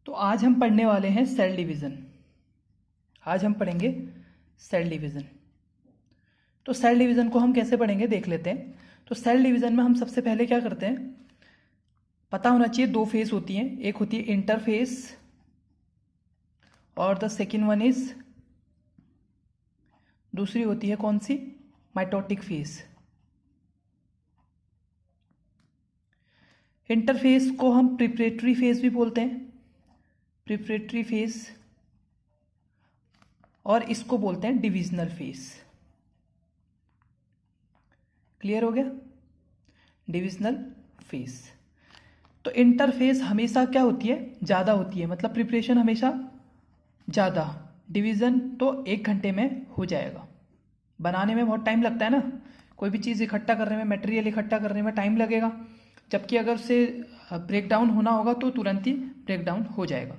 तो आज हम पढ़ने वाले हैं सेल डिवीज़न। आज हम पढ़ेंगे सेल डिवीज़न। तो सेल डिवीज़न को हम कैसे पढ़ेंगे देख लेते हैं। तो सेल डिवीज़न में हम सबसे पहले क्या करते हैं, पता होना चाहिए दो फेज होती हैं, एक होती है इंटरफेस और द सेकेंड वन इज, दूसरी होती है कौन सी, माइटोटिक फेज। इंटरफेस को हम प्रिपरेटरी फेज भी बोलते हैं, प्रिपरेटरी फेज, और इसको बोलते हैं डिविजनल फेज। क्लियर हो गया, डिविजनल फेज। तो इंटरफेस हमेशा क्या होती है, ज़्यादा होती है, मतलब प्रिपरेशन हमेशा ज़्यादा। डिवीज़न तो 1 घंटे में हो जाएगा, बनाने में बहुत टाइम लगता है ना, कोई भी चीज़ इकट्ठा करने में, मटेरियल इकट्ठा करने में टाइम लगेगा, जबकि अगर उसे ब्रेक डाउन होना होगा तो तुरंत ही ब्रेक डाउन हो जाएगा।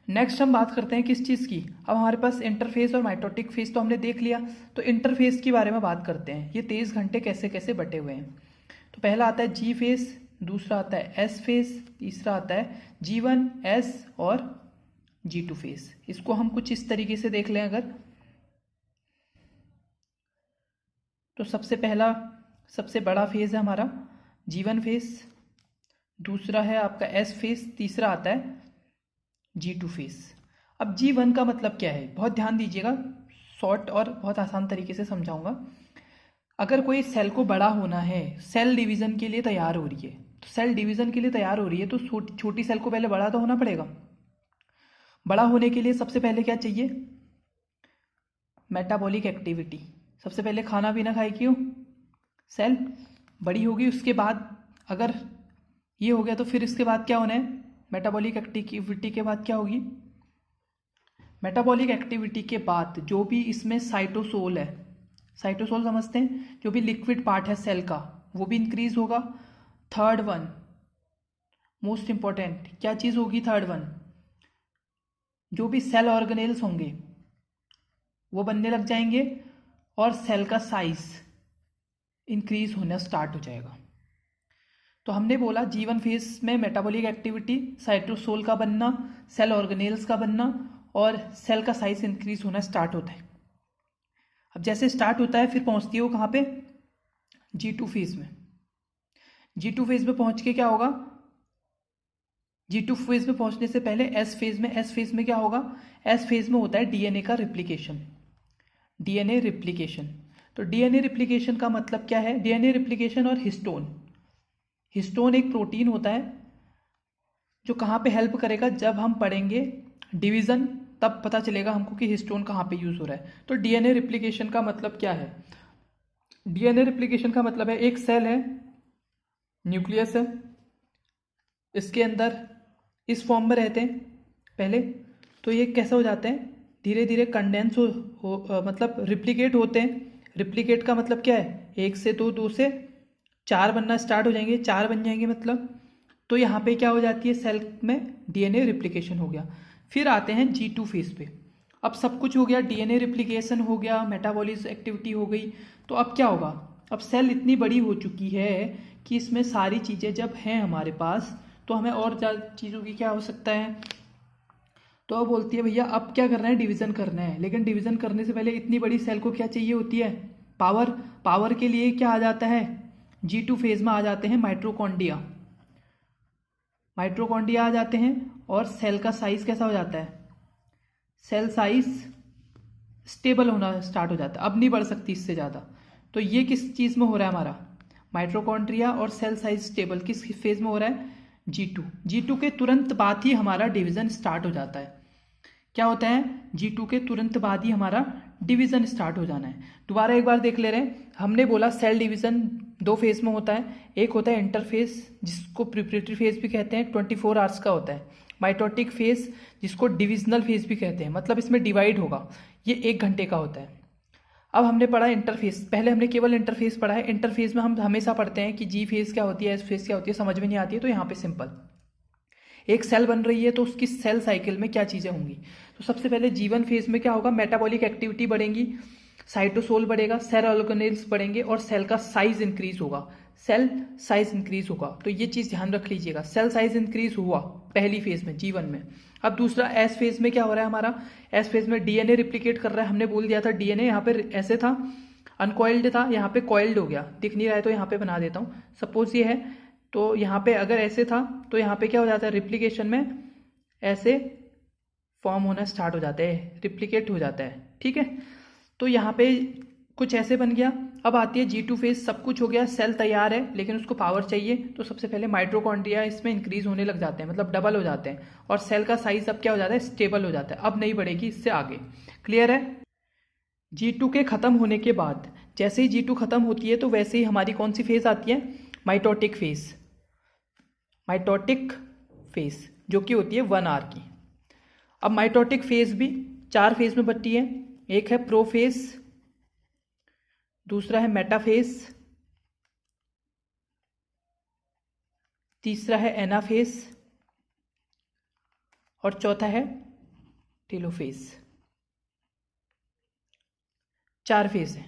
नेक्स्ट हम बात करते हैं किस चीज़ की। अब हमारे पास इंटरफेस और माइटोटिक फेज तो हमने देख लिया, तो इंटरफेस के बारे में बात करते हैं। ये 23 घंटे कैसे कैसे बटे हुए हैं। तो पहला आता है जी फेज, दूसरा आता है एस फेज, तीसरा आता है G1, S और G2 फेज। इसको हम कुछ इस तरीके से देख लें अगर, तो सबसे पहला सबसे बड़ा फेज है हमारा G1 फेज, दूसरा है आपका S फेज, तीसरा आता है G2 फेज। अब G1 का मतलब क्या है, बहुत ध्यान दीजिएगा, शॉर्ट और बहुत आसान तरीके से समझाऊंगा। अगर कोई सेल को बड़ा होना है, सेल डिवीज़न के लिए तैयार हो रही है, तो सेल डिवीज़न के लिए तैयार हो रही है तो छोटी सेल को पहले बड़ा तो होना पड़ेगा। बड़ा होने के लिए सबसे पहले क्या चाहिए, मेटाबॉलिक एक्टिविटी। सबसे पहले खाना पीना खाए क्यों, सेल बड़ी होगी, उसके बाद अगर ये हो गया तो फिर इसके बाद क्या होना है, मेटाबॉलिक एक्टिविटी के बाद क्या होगी, मेटाबॉलिक एक्टिविटी के बाद जो भी इसमें साइटोसोल है, साइटोसोल समझते हैं, जो भी लिक्विड पार्ट है सेल का, वो भी इंक्रीज होगा। थर्ड वन मोस्ट इंपॉर्टेंट क्या चीज़ होगी, थर्ड वन, जो भी सेल ऑर्गेनेल्स होंगे वो बनने लग जाएंगे और सेल का साइज इंक्रीज होना स्टार्ट हो जाएगा। तो हमने बोला G1 फेज में मेटाबॉलिक एक्टिविटी, साइटोसोल का बनना, सेल ऑर्गेनेल्स का बनना और सेल का साइज इंक्रीज होना स्टार्ट होता है। अब जैसे स्टार्ट होता है फिर पहुंचती है वो कहाँ पे, G2 फेज में। G2 फेज में पहुंच के क्या होगा, G2 फेज में पहुंचने से पहले S फेज में, S फेज में क्या होगा, S फेज में होता है डीएनए का रिप्लिकेशन, डीएनए रिप्लिकेशन। तो डीएनए रिप्लिकेशन का मतलब क्या है, डीएनए रिप्लिकेशन और हिस्टोन, हिस्टोन एक प्रोटीन होता है जो कहाँ पे हेल्प करेगा, जब हम पढ़ेंगे डिवीज़न तब पता चलेगा हमको कि हिस्टोन कहाँ पे यूज़ हो रहा है। तो डीएनए रिप्लिकेशन का मतलब क्या है, डीएनए रिप्लिकेशन का मतलब है एक सेल है, न्यूक्लियस है, इसके अंदर इस फॉर्म में रहते हैं पहले, तो ये कैसे हो जाते हैं, धीरे धीरे कंडेंस मतलब रिप्लिकेट होते हैं। रिप्लिकेट का मतलब क्या है, 1 से 2, 2 से 4 बनना स्टार्ट हो जाएंगे, 4 बन जाएंगे मतलब, तो यहाँ पे क्या हो जाती है, सेल में डीएनए रिप्लिकेशन हो गया। फिर आते हैं G2 फेज पे। अब सब कुछ हो गया, डीएनए रिप्लिकेशन हो गया, मेटाबॉलिक एक्टिविटी हो गई, तो अब क्या होगा, अब सेल इतनी बड़ी हो चुकी है कि इसमें सारी चीज़ें जब हैं हमारे पास, तो हमें और ज़्यादा चीज़ों की क्या हो सकता है, तो अब बोलती है भैया अब क्या करना है, डिवीज़न करना है। लेकिन डिवीज़न करने से पहले इतनी बड़ी सेल को क्या चाहिए होती है, पावर। पावर के लिए क्या आ जाता है, G2 फेज में आ जाते हैं माइटोकॉन्ड्रिया, माइटोकॉन्ड्रिया आ जाते हैं, और सेल का साइज कैसा हो जाता है, सेल साइज स्टेबल होना स्टार्ट हो जाता है, अब नहीं बढ़ सकती इससे ज़्यादा। तो ये किस चीज़ में हो रहा है हमारा, माइटोकॉन्ड्रिया और सेल साइज स्टेबल किस फेज में हो रहा है, G2। G2 के तुरंत बाद ही हमारा डिवीज़न स्टार्ट हो जाता है। क्या होता है, G2 के तुरंत बाद ही हमारा डिवीज़न स्टार्ट हो जाना है। दोबारा एक बार देख ले रहे हैं, हमने बोला सेल डिवीज़न 2 फेज में होता है, एक होता है इंटरफेस जिसको प्रिपरेटरी फेज भी कहते हैं, 24 आवर्स का होता है। माइटोटिक फेज जिसको डिविजनल फेज भी कहते हैं, मतलब इसमें डिवाइड होगा, ये 1 घंटे का होता है। अब हमने पढ़ा इंटरफेस, पहले हमने केवल इंटरफेस पढ़ा है। इंटरफेस में हम हमेशा पढ़ते हैं कि G फेज क्या होती है, S फेज क्या होती है, समझ में नहीं आती है, तो यहाँ पे सिंपल, एक सेल बन रही है तो उसकी सेल साइकिल में क्या चीज़ें होंगी। तो सबसे पहले G1 फेज में क्या होगा, मेटाबॉलिक एक्टिविटी बढ़ेगी, साइटोसोल बढ़ेगा, सेल ऑर्गेनेल्स बढ़ेंगे और सेल का साइज इंक्रीज होगा। सेल साइज इंक्रीज होगा। तो ये चीज़ ध्यान रख लीजिएगा, सेल साइज इंक्रीज हुआ पहली फेज में, G1 में। अब दूसरा एस फेज में क्या हो रहा है हमारा, एस फेज में डीएनए रिप्लिकेट कर रहा है। हमने बोल दिया था डीएनए यहाँ पे ऐसे था, अनकॉइल्ड था, यहाँ पे कॉइल्ड हो गया। दिख नहीं रहा है तो यहाँ पे बना देता हूँ, सपोज ये है, तो यहाँ पे अगर ऐसे था तो यहाँ पे क्या हो जाता है, रिप्लिकेशन में ऐसे फॉर्म होना स्टार्ट हो जाते हैं, रिप्लिकेट हो जाता है, ठीक है। तो यहाँ पे कुछ ऐसे बन गया। अब आती है G2 फेज, सब कुछ हो गया, सेल तैयार है, लेकिन उसको पावर चाहिए। तो सबसे पहले माइटोकॉन्ड्रिया इसमें इंक्रीज होने लग जाते हैं, मतलब डबल हो जाते हैं, और सेल का साइज अब क्या हो जाता है, स्टेबल हो जाता है, अब नहीं बढ़ेगी इससे आगे। क्लियर है। G2 के खत्म होने के बाद, जैसे ही G2 खत्म होती है तो वैसे ही हमारी कौन सी फेज आती है, माइटोटिक फेज। माइटोटिक फेज जो कि होती है 1R की। अब माइटोटिक फेज भी 4 फेज में बंटती है। एक है प्रोफेज, दूसरा है मेटाफेज, तीसरा है एनाफेज, और चौथा है टेलोफेज। 4 फेज है।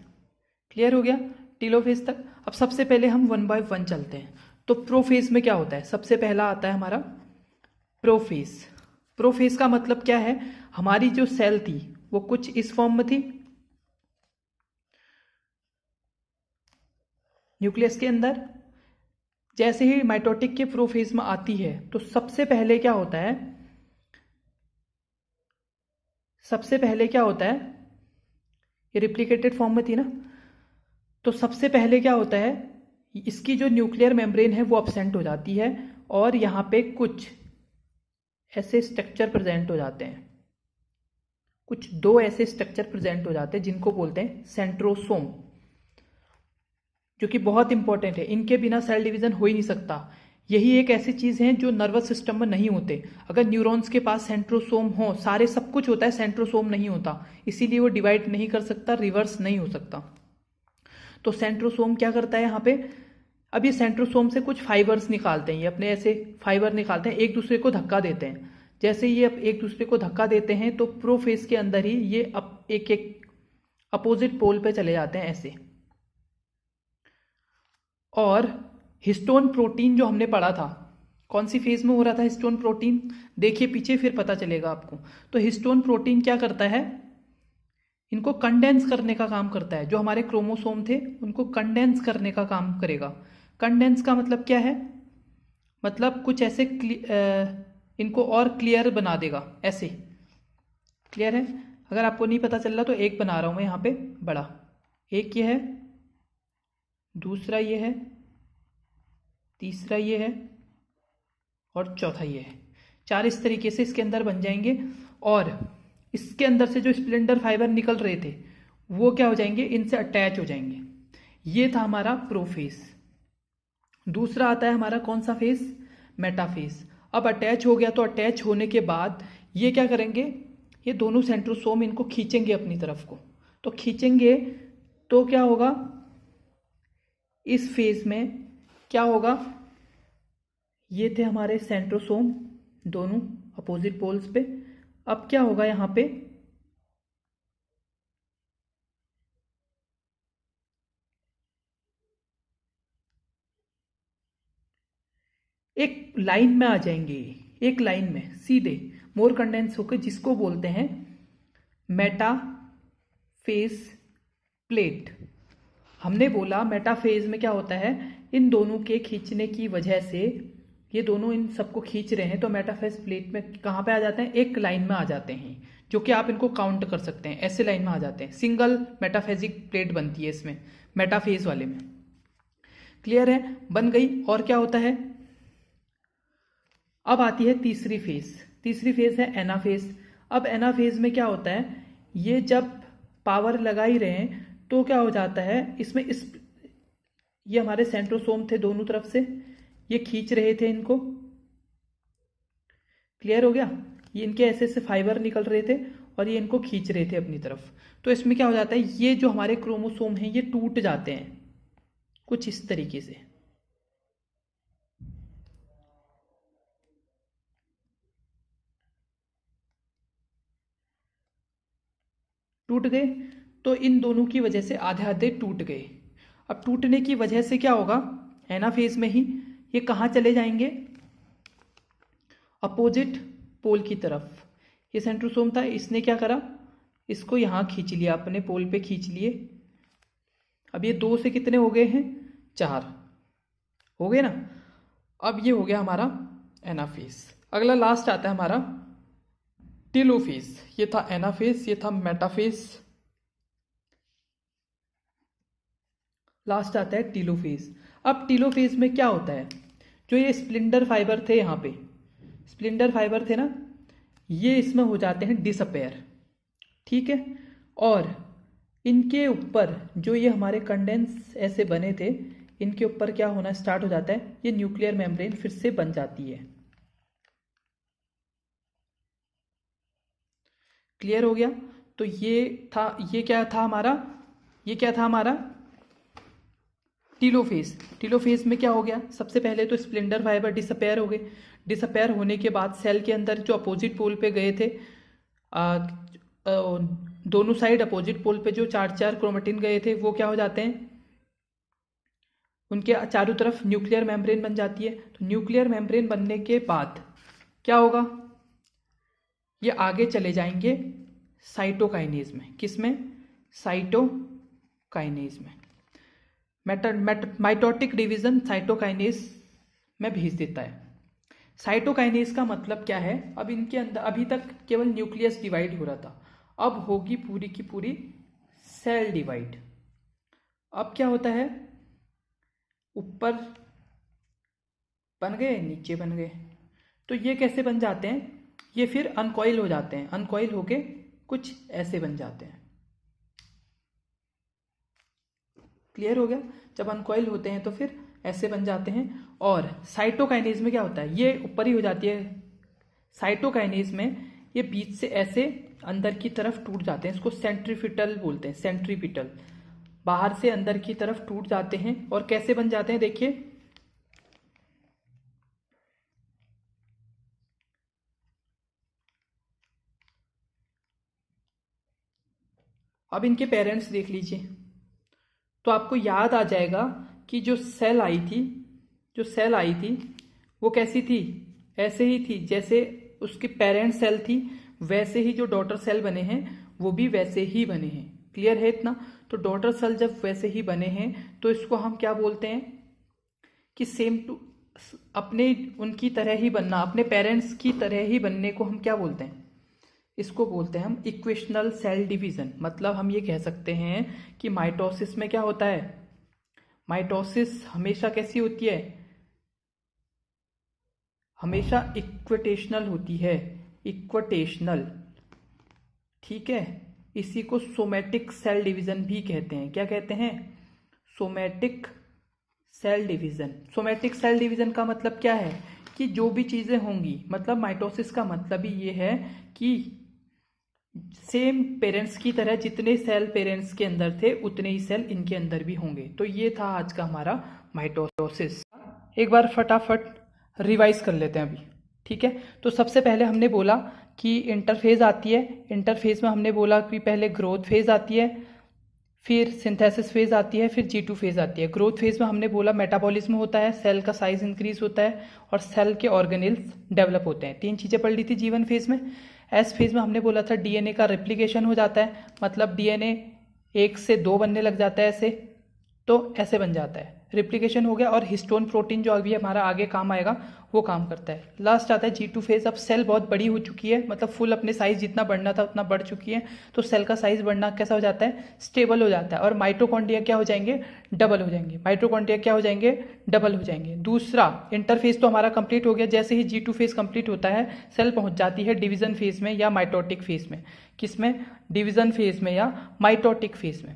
क्लियर हो गया टेलोफेज तक। अब सबसे पहले हम 1 बाय 1 चलते हैं। तो प्रोफेज में क्या होता है, सबसे पहला आता है हमारा प्रोफेज। प्रोफेज का मतलब क्या है, हमारी जो सेल थी वो कुछ इस फॉर्म में थी, न्यूक्लियस के अंदर। जैसे ही माइटोटिक के प्रोफेज में आती है तो सबसे पहले क्या होता है, ये रिप्लिकेटेड फॉर्म में थी ना, तो सबसे पहले क्या होता है, इसकी जो न्यूक्लियर मेम्ब्रेन है वो अब्सेंट हो जाती है, और यहाँ पे कुछ ऐसे स्ट्रक्चर प्रेजेंट हो जाते हैं, कुछ 2 ऐसे स्ट्रक्चर प्रेजेंट हो जाते हैं जिनको बोलते हैं सेंट्रोसोम, जो कि बहुत इंपॉर्टेंट है। इनके बिना सेल डिवीजन हो ही नहीं सकता। यही एक ऐसी चीज है जो नर्वस सिस्टम में नहीं होते। अगर न्यूरॉन्स के पास सेंट्रोसोम हो, सारे सब कुछ होता है, सेंट्रोसोम नहीं होता, इसीलिए वो डिवाइड नहीं कर सकता, रिवर्स नहीं हो सकता। तो सेंट्रोसोम क्या करता है यहाँ पे, अब ये सेंट्रोसोम से कुछ फाइबर्स निकालते हैं, ये अपने ऐसे फाइबर निकालते हैं, एक दूसरे को धक्का देते हैं। जैसे ये एक दूसरे को धक्का देते हैं तो प्रोफेज के अंदर ही ये एक एक अपोजिट पोल पे चले जाते हैं ऐसे। और हिस्टोन प्रोटीन जो हमने पढ़ा था, कौन सी फेज में हो रहा था हिस्टोन प्रोटीन, देखिए पीछे फिर पता चलेगा आपको। तो हिस्टोन प्रोटीन क्या करता है, इनको कंडेंस करने का काम करता है। जो हमारे क्रोमोसोम थे उनको कंडेंस करने का काम करेगा। कंडेंस का मतलब क्या है, मतलब कुछ ऐसे इनको और क्लियर बना देगा, ऐसे। क्लियर है। अगर आपको नहीं पता चल रहा तो एक बना रहा हूं मैं यहाँ पे बड़ा, एक ये है, दूसरा ये है, तीसरा ये है, और चौथा ये है। 4 इस तरीके से इसके अंदर बन जाएंगे, और इसके अंदर से जो स्प्लेंडर फाइबर निकल रहे थे वो क्या हो जाएंगे, इनसे अटैच हो जाएंगे। ये था हमारा प्रोफेज। दूसरा आता है हमारा कौन सा फेज, मेटाफेज। अब अटैच हो गया तो अटैच होने के बाद ये क्या करेंगे, ये दोनों सेंट्रोसोम इनको खींचेंगे अपनी तरफ को। तो खींचेंगे तो क्या होगा, इस फेज में क्या होगा, ये थे हमारे सेंट्रोसोम दोनों अपोजिट पोल्स पे। अब क्या होगा, यहां पे एक लाइन में आ जाएंगे, एक लाइन में सीधे मोर कंडेंस होकर, जिसको बोलते हैं मेटाफेज प्लेट। हमने बोला मेटाफेज में क्या होता है, इन दोनों के खींचने की वजह से, ये दोनों इन सबको खींच रहे हैं, तो मेटाफेज प्लेट में कहाँ पे आ जाते हैं, एक लाइन में आ जाते हैं, जो कि आप इनको काउंट कर सकते हैं, ऐसे लाइन में आ जाते हैं। सिंगल मेटाफेजिक प्लेट बनती है इसमें, मेटाफेज वाले में। क्लियर है, बन गई। और क्या होता है, अब आती है तीसरी फेज। तीसरी फेज है एनाफेज। अब एनाफेज में क्या होता है, ये जब पावर लगा ही रहे हैं तो क्या हो जाता है, इसमें ये हमारे सेंट्रोसोम थे दोनों तरफ से, ये खींच रहे थे इनको। क्लियर हो गया, ये इनके ऐसे ऐसे फाइबर निकल रहे थे और ये इनको खींच रहे थे अपनी तरफ। तो इसमें क्या हो जाता है, ये जो हमारे क्रोमोसोम हैं ये टूट जाते हैं कुछ इस तरीके से। टूट गए, तो इन दोनों की वजह से आधे आधे टूट गए। अब टूटने की वजह से क्या होगा, एनाफेज में ही ये कहाँ चले जाएंगे, अपोजिट पोल की तरफ। ये सेंट्रोसोम था, इसने क्या करा, इसको यहाँ खींच लिया, अपने पोल पे खींच लिए। अब ये 2 से कितने हो गए हैं, 4 हो गए ना। अब ये हो गया हमारा एनाफेज। अगला लास्ट आता है हमारा टेलोफेज। ये था एनाफेज, ये था मेटाफेज, लास्ट आता है टेलोफेज। अब टेलोफेज में क्या होता है, जो ये स्प्लिंडर फाइबर थे, यहाँ पे स्प्लिंडर फाइबर थे ना, ये इसमें हो जाते हैं डिसअपेयर, ठीक है। और इनके ऊपर जो ये हमारे कंडेंस ऐसे बने थे, इनके ऊपर क्या होना स्टार्ट हो जाता है, ये न्यूक्लियर मेम्ब्रेन फिर से बन जाती है। क्लियर हो गया। तो ये क्या था हमारा टेलोफेज। टेलोफेज में क्या हो गया, सबसे पहले तो स्प्लिंडर फाइबर डिसअपेयर हो गए। डिसअपेयर होने के बाद सेल के अंदर जो अपोजिट पोल पे गए थे, दोनों साइड अपोजिट पोल पे जो 4 क्रोमेटिन गए थे, वो क्या हो जाते हैं, उनके चारों तरफ न्यूक्लियर मेम्ब्रेन बन जाती है। तो न्यूक्लियर मेम्ब्रेन बनने के बाद क्या होगा, ये आगे चले जाएंगे साइटोकाइनेज में। किसमें, साइटोकाइनेज में। माइटोटिक डिवीजन साइटोकाइनेज में भेज देता है। साइटोकाइनेज का मतलब क्या है, अब इनके अंदर अभी तक केवल न्यूक्लियस डिवाइड हो रहा था, अब होगी पूरी की पूरी सेल डिवाइड। अब क्या होता है, ऊपर बन गए, नीचे बन गए। तो ये कैसे बन जाते हैं, ये फिर अनकॉइल हो जाते हैं, अनकॉइल होके कुछ ऐसे बन जाते हैं। क्लियर हो गया। जब अनकॉइल होते हैं तो फिर ऐसे बन जाते हैं। और साइटोकाइनेज में क्या होता है, ये ऊपर ही हो जाती है। साइटोकाइनेज में ये बीच से ऐसे अंदर की तरफ टूट जाते हैं, इसको सेंट्रीपिटल बोलते हैं, सेंट्रीपिटल। बाहर से अंदर की तरफ टूट जाते हैं। और कैसे बन जाते हैं, देखिए अब इनके पेरेंट्स देख लीजिए, तो आपको याद आ जाएगा कि जो सेल आई थी वो कैसी थी, ऐसे ही थी जैसे उसकी पेरेंट सेल थी, वैसे ही जो डॉटर सेल बने हैं वो भी वैसे ही बने हैं। क्लियर है इतना। तो डॉटर सेल जब वैसे ही बने हैं तो इसको हम क्या बोलते हैं कि सेम टू, अपने उनकी तरह ही बनना, अपने पेरेंट्स की तरह ही बनने को हम क्या बोलते हैं, इसको बोलते हैं हम इक्वेशनल सेल डिवीजन। मतलब हम ये कह सकते हैं कि माइटोसिस में क्या होता है, माइटोसिस हमेशा कैसी होती है, हमेशा इक्विटेशनल होती है, इक्विटेशनल, ठीक है। इसी को सोमैटिक सेल डिवीजन भी कहते हैं। क्या कहते हैं, somatic cell division. Somatic cell division का मतलब क्या है कि जो भी चीजें होंगी, मतलब माइटोसिस का मतलब ही ये है कि सेम पेरेंट्स की तरह जितने सेल पेरेंट्स के अंदर थे उतने ही सेल इनके अंदर भी होंगे। तो ये था आज का हमारा माइटोसिस। एक बार फटाफट रिवाइज कर लेते हैं अभी, ठीक है। तो सबसे पहले हमने बोला कि इंटरफेज आती है। इंटरफेज में हमने बोला कि पहले ग्रोथ फेज आती है, फिर सिंथेसिस फेज आती है, फिर G2 फेज आती है। ग्रोथ फेज में हमने बोला मेटाबॉलिज्म होता है, सेल का साइज इंक्रीज होता है और सेल के ऑर्गेनेल्स डेवलप होते हैं। 3 चीजें पढ़ ली थी G1 फेज में। एस फेज में हमने बोला था डीएनए का रेप्लिकेशन हो जाता है, मतलब डीएनए 1 से 2 बनने लग जाता है, ऐसे तो ऐसे बन जाता है, रेप्लिकेशन हो गया। और हिस्टोन प्रोटीन जो अभी हमारा आगे काम आएगा वो काम करता है। लास्ट आता है G2 फेज। अब सेल बहुत बड़ी हो चुकी है, मतलब फुल अपने साइज जितना बढ़ना था उतना बढ़ चुकी है, तो सेल का साइज बढ़ना कैसा हो जाता है, स्टेबल हो जाता है। और माइटोकॉन्ड्रिया क्या हो जाएंगे, डबल हो जाएंगे। माइटोकॉन्ड्रिया क्या हो जाएंगे, डबल हो जाएंगे। दूसरा इंटरफेज तो हमारा कंप्लीट हो गया। जैसे ही G2 फेज कंप्लीट होता है, सेल पहुंच जाती है डिवीजन फेज में या माइटोटिक फेज में। किसमें, डिवीजन फेज में या माइटोटिक फेज में।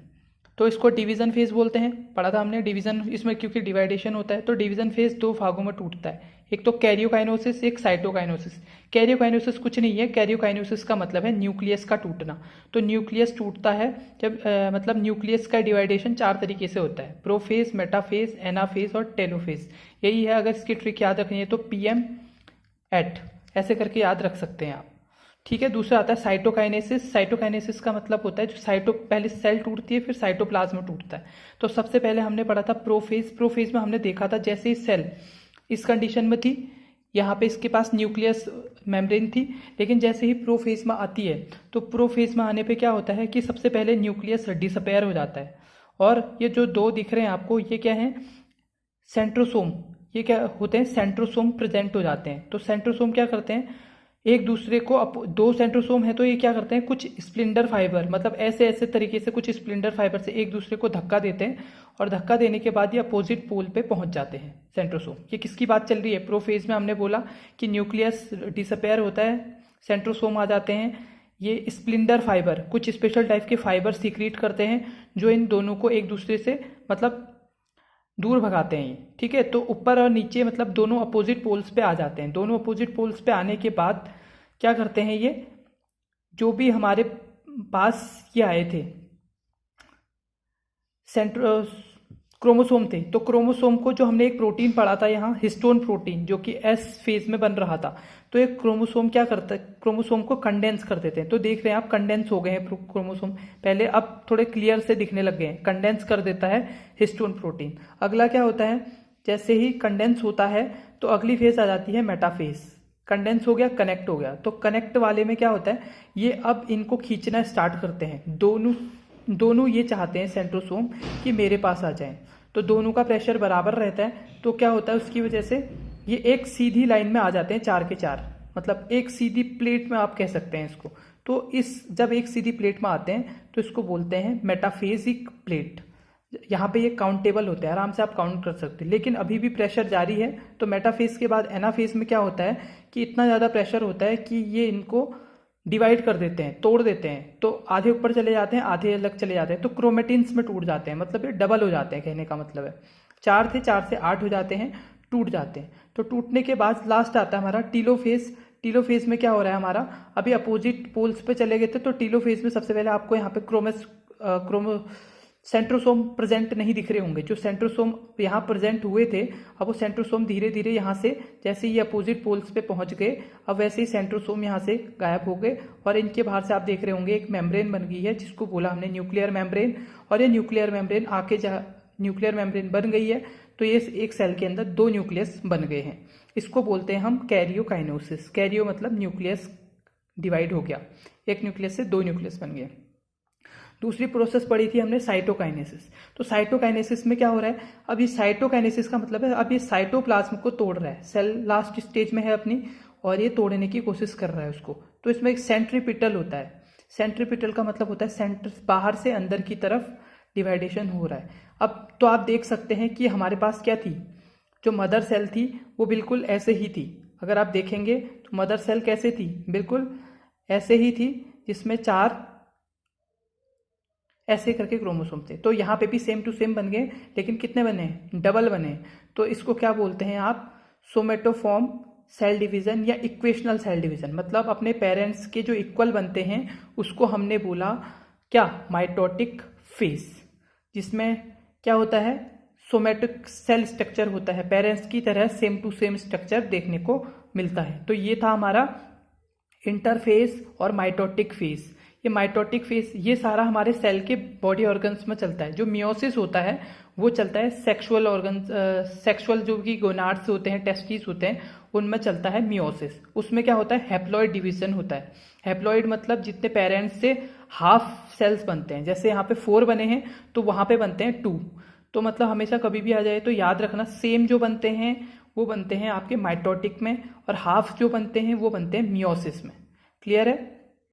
तो इसको डिवीजन फेज बोलते हैं, पढ़ा था हमने डिवीजन, इसमें क्योंकि डिवाइडेशन होता है। तो डिवीजन फेज 2 भागों में टूटता है, एक तो कैरियोकाइनोसिस, एक साइटोकाइनोसिस। कैरियोकाइनोसिस कुछ नहीं है, कैरियोकाइनोसिस का मतलब है न्यूक्लियस का टूटना। तो न्यूक्लियस टूटता है जब मतलब न्यूक्लियस का डिवाइडेशन 4 तरीके से होता है, प्रोफेज, मेटाफेज, एनाफेज और टेलोफेज। यही है। अगर इसकी ट्रिक याद रखनी है तो PM@ ऐसे करके याद रख सकते हैं आप, ठीक है। दूसरा आता है साइटोकाइनेसिस। साइटोकाइनेसिस का मतलब होता है जो पहले सेल टूटती है फिर साइटोप्लाज्म टूटता है। तो सबसे पहले हमने पढ़ा था प्रोफेज। प्रोफेज में हमने देखा था जैसे ही सेल इस कंडीशन में थी, यहाँ पे इसके पास न्यूक्लियस मेम्ब्रेन थी, लेकिन जैसे ही प्रोफेज में आती है तो प्रोफेज में आने पे क्या होता है कि सबसे पहले न्यूक्लियस डिसअपेयर हो जाता है। और ये जो दो दिख रहे हैं आपको, ये क्या है, सेंट्रोसोम। ये क्या होते हैं, सेंट्रोसोम प्रेजेंट हो जाते हैं। तो सेंट्रोसोम क्या करते हैं, एक दूसरे को, दो सेंट्रोसोम है तो ये क्या करते हैं, कुछ स्प्लिंडर फाइबर, मतलब ऐसे ऐसे तरीके से कुछ स्प्लिंडर फाइबर से एक दूसरे को धक्का देते हैं, और धक्का देने के बाद ये अपोजिट पोल पे पहुंच जाते हैं सेंट्रोसोम। ये किसकी बात चल रही है, प्रोफेज में हमने बोला कि न्यूक्लियस डिसअपेयर होता है, सेंट्रोसोम आ जाते हैं। ये स्प्लिंडर फाइबर कुछ स्पेशल टाइप के फाइबर सीक्रेट करते हैं जो इन दोनों को एक दूसरे से मतलब दूर भगाते हैं। ठीक है, तो ऊपर और नीचे मतलब दोनों अपोजिट पोल्स पे आ जाते हैं। दोनों अपोजिट पोल्स पे आने के बाद क्या करते हैं, ये जो भी हमारे पास ये आए थे क्रोमोसोम थे, तो क्रोमोसोम को जो हमने एक प्रोटीन पढ़ा था यहाँ, हिस्टोन प्रोटीन, जो कि एस फेज में बन रहा था, तो एक क्रोमोसोम क्या करता है, क्रोमोसोम को कंडेंस कर देते हैं। तो देख रहे हैं आप, कंडेंस हो गए हैं क्रोमोसोम पहले, अब थोड़े क्लियर से दिखने लग गए हैं। कंडेंस कर देता है हिस्टोन प्रोटीन। अगला क्या होता है, जैसे ही कंडेंस होता है तो अगली फेज आ जाती है मेटाफेज। कंडेंस हो गया, कनेक्ट हो गया, तो कनेक्ट वाले में क्या होता है, ये अब इनको खींचना स्टार्ट करते हैं। दोनों ये चाहते हैं सेंट्रोसोम कि मेरे पास आ जाएं, तो दोनों का प्रेशर बराबर रहता है। तो क्या होता है, उसकी वजह से ये एक सीधी लाइन में आ जाते हैं, 4 के 4, मतलब एक सीधी प्लेट में आप कह सकते हैं इसको। तो जब एक सीधी प्लेट में आते हैं तो इसको बोलते हैं मेटाफेजिक प्लेट। यहाँ पे ये काउंटेबल होते हैं, आराम से आप काउंट कर सकते हैं, लेकिन अभी भी प्रेशर जारी है। तो मेटाफेज के बाद एनाफेज में क्या होता है कि इतना ज़्यादा प्रेशर होता है कि ये इनको डिवाइड कर देते हैं, तोड़ देते हैं। तो आधे ऊपर चले जाते हैं, आधे अलग चले जाते हैं, तो क्रोमेटिन्स में टूट जाते हैं, मतलब ये डबल हो जाते हैं, कहने का मतलब है 4 थे, 4 से 8 हो जाते हैं, टूट जाते हैं। तो टूटने के बाद लास्ट आता है हमारा टीलोफेज। टीलोफेज में क्या हो रहा है हमारा, अभी अपोजिट पोल्स पे चले गए थे, तो टीलोफेज में सबसे पहले आपको यहाँ पे सेंट्रोसोम प्रेजेंट नहीं दिख रहे होंगे। जो सेंट्रोसोम यहाँ प्रेजेंट हुए थे, अब वो सेंट्रोसोम धीरे धीरे यहाँ से, जैसे ये अपोजिट पोल्स पे पहुंच गए, अब वैसे ही सेंट्रोसोम यहाँ से गायब हो गए, और इनके बाहर से आप देख रहे होंगे एक मेम्ब्रेन बन गई है, जिसको बोला हमने न्यूक्लियर मेम्ब्रेन। और ये न्यूक्लियर मेम्ब्रेन न्यूक्लियर मेम्ब्रेन बन गई है, तो ये एक सेल के अंदर 2 न्यूक्लियस बन गए हैं। इसको बोलते हैं हम कैरियोकाइनेसिस। कैरियो मतलब न्यूक्लियस डिवाइड हो गया, एक न्यूक्लियस से 2 न्यूक्लियस बन गए। दूसरी प्रोसेस पढ़ी थी हमने साइटोकाइनेसिस। तो साइटोकाइनेसिस में क्या हो रहा है, अब ये साइटोकाइनेसिस का मतलब है अब ये साइटोप्लाज्म को तोड़ रहा है। सेल लास्ट स्टेज में है अपनी, और ये तोड़ने की कोशिश कर रहा है उसको। तो इसमें एक सेंट्रीपिटल होता है। सेंट्रीपिटल का मतलब होता है सेंटर, बाहर से अंदर की तरफ डिवाइडेशन हो रहा है। अब तो आप देख सकते हैं कि हमारे पास क्या थी, जो मदर सेल थी वो बिल्कुल ऐसे ही थी। अगर आप देखेंगे तो मदर सेल कैसे थी, बिल्कुल ऐसे ही थी, जिसमें 4 ऐसे करके क्रोमोसोम थे। तो यहाँ पे भी सेम टू सेम बन गए, लेकिन कितने बने, डबल बने। तो इसको क्या बोलते हैं आप, सोमेटोफॉर्म सेल डिवीजन या इक्वेशनल सेल डिवीजन। मतलब अपने पेरेंट्स के जो इक्वल बनते हैं उसको हमने बोला क्या, माइटोटिक फेज, जिसमें क्या होता है, सोमेटिक सेल स्ट्रक्चर होता है, पेरेंट्स की तरह सेम टू सेम स्ट्रक्चर देखने को मिलता है। तो ये था हमारा इंटरफेज और माइटोटिक फेज। ये माइटोटिक फेज ये सारा हमारे सेल के बॉडी ऑर्गन्स में चलता है। जो मियोसिस होता है वो चलता है सेक्सुअल ऑर्गन, सेक्सुअल जो कि गोनाड्स होते हैं, टेस्टिस होते हैं, उनमें चलता है मियोसिस। उसमें क्या होता है, हैप्लॉइड डिवीजन होता है। हैप्लॉइड मतलब जितने पेरेंट्स से हाफ सेल्स बनते हैं, जैसे यहाँ पे 4 बने हैं तो वहां पे बनते हैं 2। तो मतलब हमेशा कभी भी आ जाए तो याद रखना, सेम जो बनते हैं वो बनते हैं आपके माइटोटिक में, और हाफ जो बनते हैं वो बनते हैं मियोसिस में। क्लियर है।